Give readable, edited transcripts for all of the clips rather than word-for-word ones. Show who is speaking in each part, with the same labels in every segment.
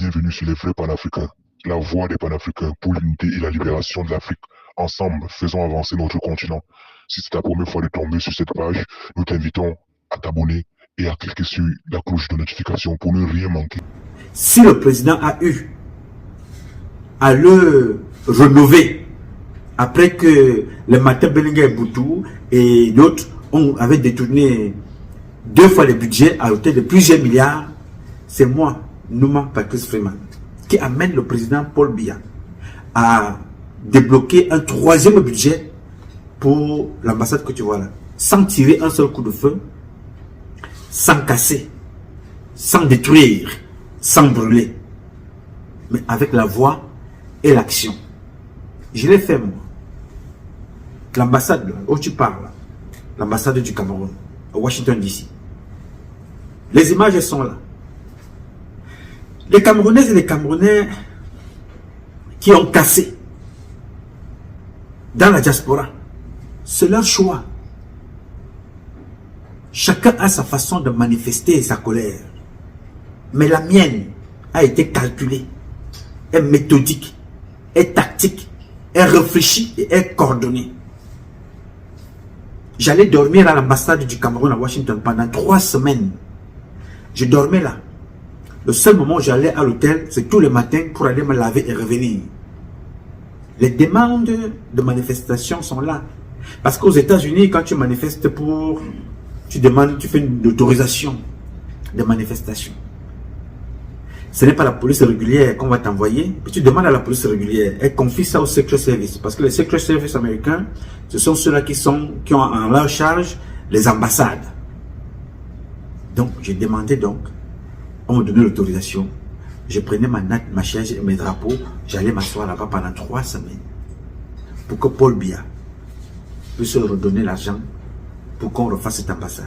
Speaker 1: bienvenue sur les vrais panafricains, la voix des panafricains pour l'unité et la libération de l'Afrique. Ensemble, faisons avancer notre continent. Si c'est ta première fois de tomber sur cette page, nous t'invitons à t'abonner et à cliquer sur la cloche de notification pour ne rien manquer.
Speaker 2: Si le président a eu à le rénover après que le matin Belinga et Boutou et d'autres avaient détourné 2 fois le budget à hauteur de plusieurs milliards, c'est moi, Nouma Patrice Freeman, qui amène le président Paul Biya à débloquer un 3e budget pour l'ambassade que tu vois là, sans tirer un seul coup de feu, sans casser, sans détruire, sans brûler, mais avec la voix et l'action. Je l'ai fait moi. L'ambassade où tu parles, l'ambassade du Cameroun, à Washington DC. Les images sont là. Les Camerounaises et les Camerounais qui ont cassé dans la diaspora, c'est leur choix. Chacun a sa façon de manifester sa colère. Mais la mienne a été calculée, est méthodique, est tactique, est réfléchie et est coordonnée. J'allais dormir à l'ambassade du Cameroun à Washington pendant 3 semaines. Je dormais là. Le seul moment où j'allais à l'hôtel, c'est tous les matins pour aller me laver et revenir. Les demandes de manifestation sont là. Parce qu'aux États-Unis, quand tu manifestes tu fais une autorisation de manifestation. Ce n'est pas la police régulière qu'on va t'envoyer. Tu demandes à la police régulière. Elle confie ça au Secret Service. Parce que les Secret Service américains, ce sont ceux-là qui ont en leur charge les ambassades. Donc, j'ai demandé on me donnait l'autorisation. Je prenais ma chaise et mes drapeaux. J'allais m'asseoir là-bas pendant 3 semaines. Pour que Paul Biya puisse redonner l'argent pour qu'on refasse cette ambassade.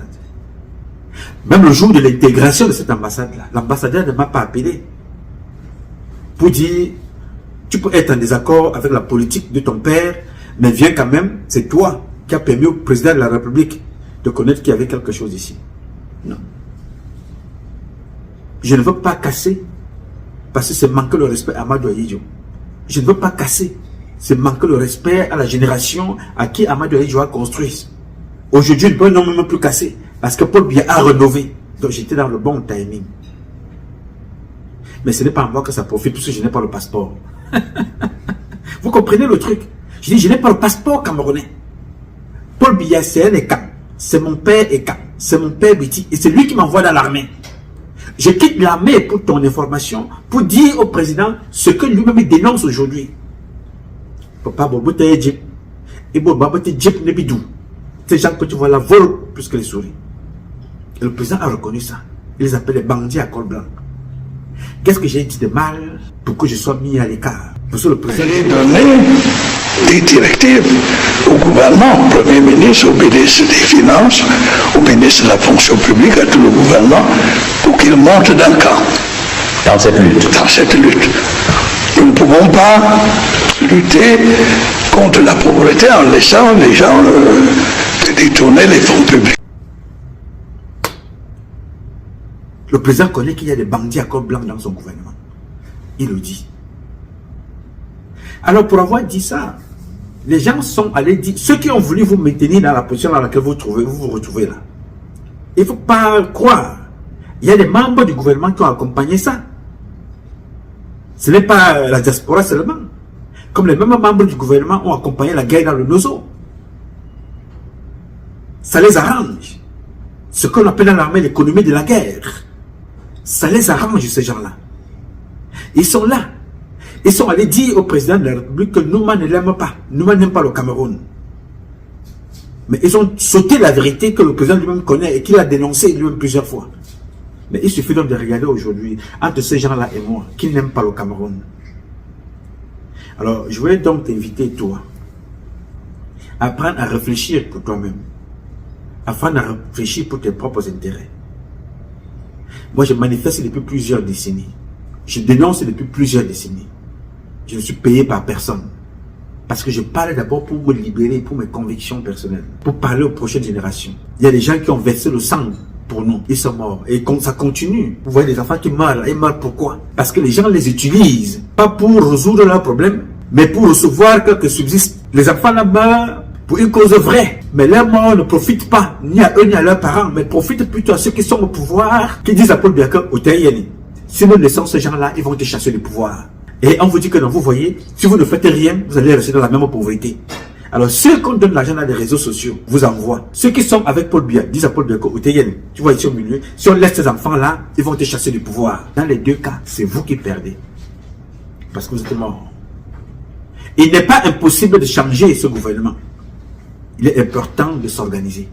Speaker 2: Même le jour de l'intégration de cette ambassade-là, l'ambassadeur ne m'a pas appelé pour dire tu peux être en désaccord avec la politique de ton père, mais viens quand même, c'est toi qui as permis au président de la République de connaître qu'il y avait quelque chose ici. Non. Je ne veux pas casser parce que c'est manquer le respect à Amadou Ahidjo. Je ne veux pas casser, c'est manquer le respect à la génération à qui Amadou Ahidjo a construit. Aujourd'hui, je ne peux non même plus casser parce que Paul Biya a rénové. Donc j'étais dans le bon timing. Mais ce n'est pas à moi que ça profite parce que je n'ai pas le passeport. Vous comprenez le truc? Je dis, je n'ai pas le passeport camerounais. Paul Biya, c'est un ECAM. C'est mon père ECAM. C'est mon père Biti. Et c'est lui qui m'envoie dans l'armée. Je quitte l'armée pour ton information, pour dire au président ce que lui-même dénonce aujourd'hui. Papa Bobote Djip. Et Bobote Djip Nebidou. Ces gens que tu vois là volent plus que les souris. Et le président a reconnu ça. Il les appelle les bandits à col blanc. Qu'est-ce que j'ai dit de mal pour que je sois mis à l'écart? Parce que le président...
Speaker 3: Vous allez donner des directives au gouvernement, au Premier ministre, au ministre des Finances, au ministre de la fonction publique, à tout le gouvernement, pour qu'ils montent dans le camp.
Speaker 4: Dans cette lutte.
Speaker 3: Dans cette lutte. Nous ne pouvons pas lutter contre la pauvreté en laissant les gens détourner les fonds publics.
Speaker 2: Le président connaît qu'il y a des bandits à col blanc dans son gouvernement. Il le dit. Alors pour avoir dit ça, les gens sont allés dire, ceux qui ont voulu vous maintenir dans la position dans laquelle vous vous retrouvez là, il ne faut pas croire. Il y a des membres du gouvernement qui ont accompagné ça. Ce n'est pas la diaspora seulement. Comme les mêmes membres du gouvernement ont accompagné la guerre dans le Nozo. Ça les arrange. Ce qu'on appelle dans l'armée l'économie de la guerre. Ça les arrange, ces gens-là. Ils sont là. Ils sont allés dire au président de la République que Nouma ne l'aime pas. Nouma n'aime pas le Cameroun. Mais ils ont sauté la vérité que le président lui-même connaît et qu'il a dénoncé lui-même plusieurs fois. Mais il suffit donc de regarder aujourd'hui, entre ces gens-là et moi, qui n'aiment pas le Cameroun. Alors, je voulais donc t'inviter, toi, à apprendre à réfléchir pour toi-même. Afin de réfléchir pour tes propres intérêts. Moi, je manifeste depuis plusieurs décennies. Je dénonce depuis plusieurs décennies. Je ne suis payé par personne. Parce que je parle d'abord pour me libérer, pour mes convictions personnelles. Pour parler aux prochaines générations. Il y a des gens qui ont versé le sang pour nous. Ils sont morts. Et ça continue. Vous voyez des enfants qui meurent. Ils meurent pourquoi? Parce que les gens les utilisent. Pas pour résoudre leurs problèmes, mais pour recevoir quelque subsiste. Les enfants là meurent pour une cause vraie. Mais leur mort ne profite pas, ni à eux ni à leurs parents, mais profite plutôt à ceux qui sont au pouvoir, qui disent à Paul Biya que si nous laissons ces gens-là, ils vont te chasser du pouvoir. Et on vous dit que non, vous voyez, si vous ne faites rien, vous allez rester dans la même pauvreté. Alors, ceux qui donnent l'argent dans les réseaux sociaux vous envoient. Ceux qui sont avec Paul Biya disent à Paul Biya que tu vois ici au milieu, si on laisse ces enfants-là, ils vont te chasser du pouvoir. Dans les deux cas, c'est vous qui perdez. Parce que vous êtes morts. Il n'est pas impossible de changer ce gouvernement. Il est important de s'organiser.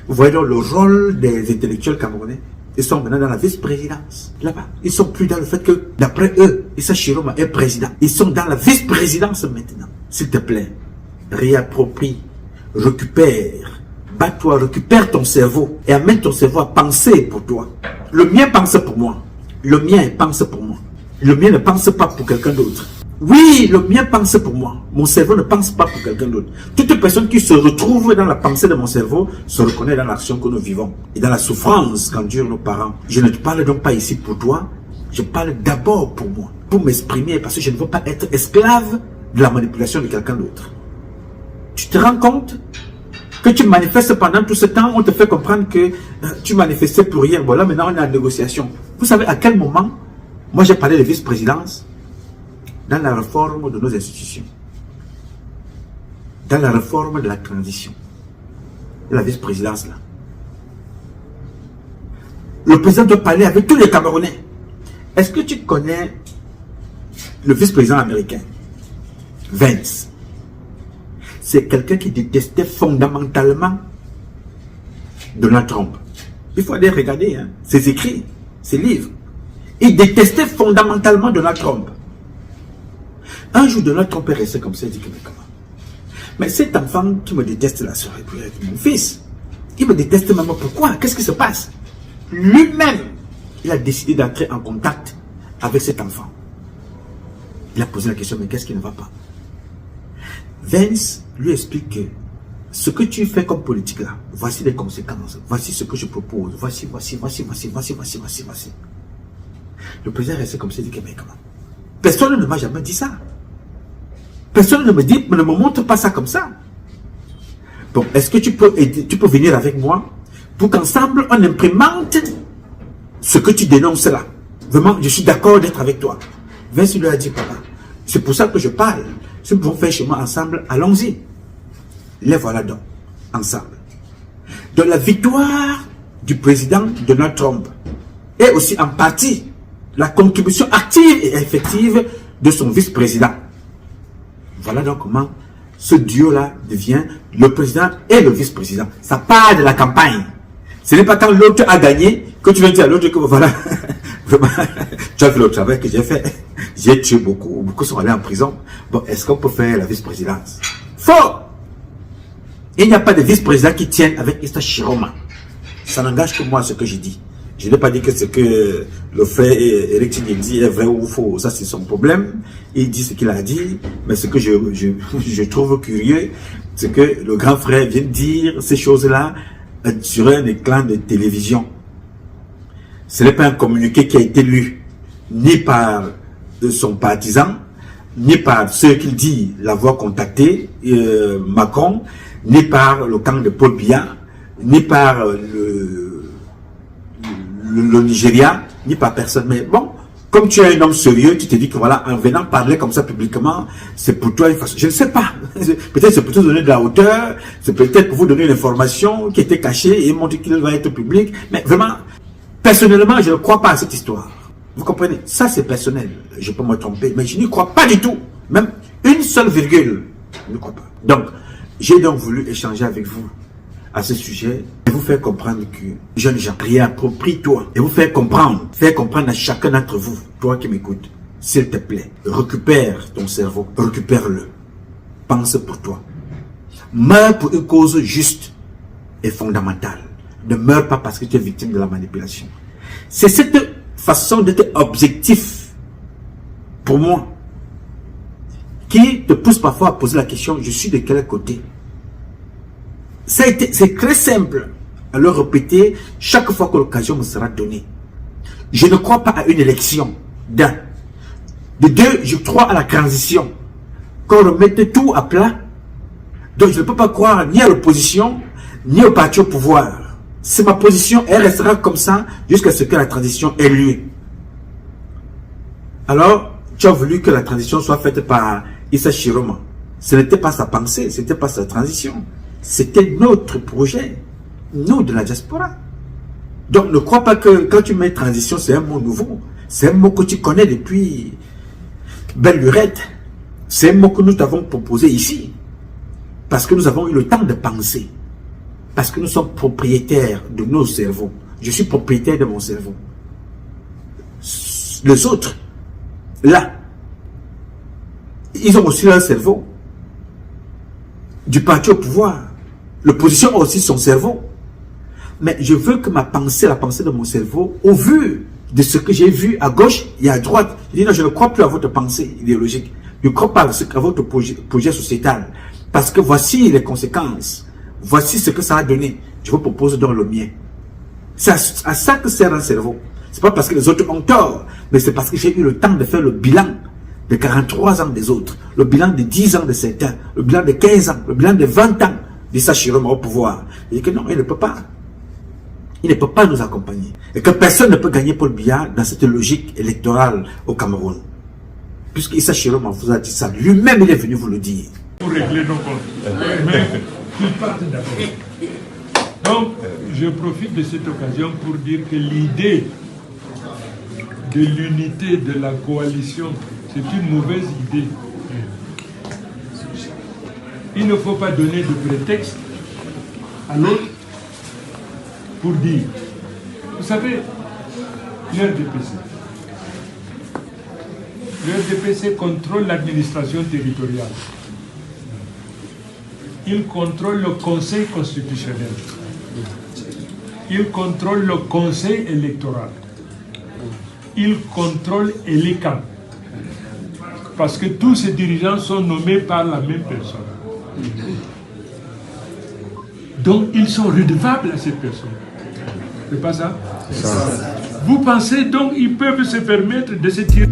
Speaker 2: Vous voyez donc le rôle des intellectuels camerounais. Ils sont maintenant dans la vice-présidence. Là-bas. Ils sont plus dans le fait que, d'après eux, Issa Chiroma est président. Ils sont dans la vice-présidence maintenant. S'il te plaît, réapproprie, récupère, bats-toi, récupère ton cerveau et amène ton cerveau à penser pour toi. Le mien pense pour moi. Le mien pense pour moi. Le mien ne pense pas pour quelqu'un d'autre. Oui, le mien pense pour moi. Mon cerveau ne pense pas pour quelqu'un d'autre. Toute personne qui se retrouve dans la pensée de mon cerveau se reconnaît dans l'action que nous vivons et dans la souffrance qu'endurent nos parents. Je ne te parle donc pas ici pour toi. Je parle d'abord pour moi, pour m'exprimer, parce que je ne veux pas être esclave de la manipulation de quelqu'un d'autre. Tu te rends compte que tu manifestes pendant tout ce temps, on te fait comprendre que tu manifestais pour rien. Voilà, maintenant on est en négociation. Vous savez à quel moment, moi j'ai parlé de vice-présidence dans la réforme de nos institutions, dans la réforme de la transition, de la vice-présidence là. Le président doit parler avec tous les Camerounais. Est-ce que tu connais le vice-président américain, Vance? C'est quelqu'un qui détestait fondamentalement Donald Trump. Il faut aller regarder ses écrits, ses livres. Il détestait fondamentalement Donald Trump. Un jour, Donald Trump est resté comme ça, il dit que mais comment? Mais cet enfant qui me déteste là, ça aurait pu être mon fils. Il me déteste même. Pourquoi? Qu'est-ce qui se passe? Lui-même, il a décidé d'entrer en contact avec cet enfant. Il a posé la question, mais qu'est-ce qui ne va pas? Vance lui explique que ce que tu fais comme politique là, voici les conséquences, voici ce que je propose, voici. Le président est resté comme ça, il dit que mais comment? Personne ne m'a jamais dit ça. Personne ne me montre pas ça comme ça. Bon, est-ce que tu peux venir avec moi pour qu'ensemble on implémente ce que tu dénonces là? Vraiment, je suis d'accord d'être avec toi. Vinci lui a dit, papa, c'est pour ça que je parle. Si nous pouvons faire chez moi ensemble, allons-y. Les voilà donc, ensemble. De la victoire du président Donald Trump et aussi en partie la contribution active et effective de son vice-président. Voilà donc comment ce duo-là devient le président et le vice-président. Ça part de la campagne. Ce n'est pas quand l'autre a gagné que tu viens dire à l'autre que voilà, vraiment, tu as vu le travail que j'ai fait. J'ai tué beaucoup sont allés en prison. Bon, est-ce qu'on peut faire la vice-présidence? Faux! Il n'y a pas de vice-président qui tienne avec Issa Chiroma. Ça n'engage que moi ce que j'ai dit. Je n'ai pas dit que ce que le frère Eric Tigné dit est vrai ou faux. Ça, c'est son problème. Il dit ce qu'il a dit. Mais ce que je trouve curieux, c'est que le grand frère vient de dire ces choses-là sur un écran de télévision. Ce n'est pas un communiqué qui a été lu ni par son partisan, ni par ceux qu'il dit l'avoir contacté, Macron, ni par le camp de Paul Biya, ni par le Nigeria, ni par personne. Mais bon, comme tu es un homme sérieux, tu te dis que voilà, en venant parler comme ça publiquement, c'est pour toi une façon. Je ne sais pas. Peut-être c'est pour te donner de la hauteur, c'est peut-être pour vous donner une information qui était cachée et montrer qu'il va être public. Mais vraiment, personnellement, je ne crois pas à cette histoire. Vous comprenez? Ça, c'est personnel. Je peux me tromper, mais je n'y crois pas du tout. Même une seule virgule. Je ne crois pas. Donc, j'ai donc voulu échanger avec vous à ce sujet et vous faire comprendre que, jeunes gens, réapproprie-toi et vous faire comprendre à chacun d'entre vous, toi qui m'écoutes, s'il te plaît, récupère ton cerveau, récupère-le. Pense pour toi. Meurs pour une cause juste et fondamentale. Ne meurs pas parce que tu es victime de la manipulation. C'est cette façon d'être objectif, pour moi, qui te pousse parfois à poser la question, je suis de quel côté? C'est très simple. à le répéter chaque fois que l'occasion me sera donnée. Je ne crois pas à une élection, d'un. De deux, je crois à la transition. Qu'on remette tout à plat. Donc je ne peux pas croire ni à l'opposition, ni au parti au pouvoir. C'est ma position, elle restera comme ça jusqu'à ce que la transition ait lieu. Alors, tu as voulu que la transition soit faite par Issa Chiroma. Ce n'était pas sa pensée, ce n'était pas sa transition. C'était notre projet, nous de la diaspora. Donc ne crois pas que quand tu mets transition, c'est un mot nouveau. C'est un mot que tu connais depuis belle lurette. C'est un mot que nous t'avons proposé ici. Parce que nous avons eu le temps de penser. Parce que nous sommes propriétaires de nos cerveaux. Je suis propriétaire de mon cerveau. Les autres, là, ils ont aussi leur cerveau. Du parti au pouvoir. L'opposition a aussi son cerveau. Mais je veux que ma pensée, la pensée de mon cerveau, au vu de ce que j'ai vu à gauche et à droite, je dis non, je ne crois plus à votre pensée idéologique. Je ne crois pas à votre projet sociétal. Parce que voici les conséquences. Voici ce que ça a donné. Je vous propose donc le mien. C'est à ça que sert un cerveau. C'est pas parce que les autres ont tort, mais c'est parce que j'ai eu le temps de faire le bilan de 43 ans des autres, le bilan de 10 ans de certains, le bilan de 15 ans, le bilan de 20 ans d'Issa Chiroma au pouvoir. Il dit que non, il ne peut pas. Il ne peut pas nous accompagner. Et que personne ne peut gagner Paul Biya dans cette logique électorale au Cameroun. Puisque Issa Chiroma vous a dit ça, lui-même il est venu vous le dire.
Speaker 4: Pour régler nos comptes. Mais ils partent d'abord. Donc, je profite de cette occasion pour dire que l'idée de l'unité de la coalition, c'est une mauvaise idée. Il ne faut pas donner de prétexte à l'autre pour dire, vous savez, l'RDPC contrôle l'administration territoriale. Il contrôle le Conseil constitutionnel. Il contrôle le Conseil électoral. Il contrôle l'ECAM. Parce que tous ces dirigeants sont nommés par la même personne. Donc ils sont redevables à cette personne. C'est pas ça? Vous pensez donc qu'ils peuvent se permettre de se tirer?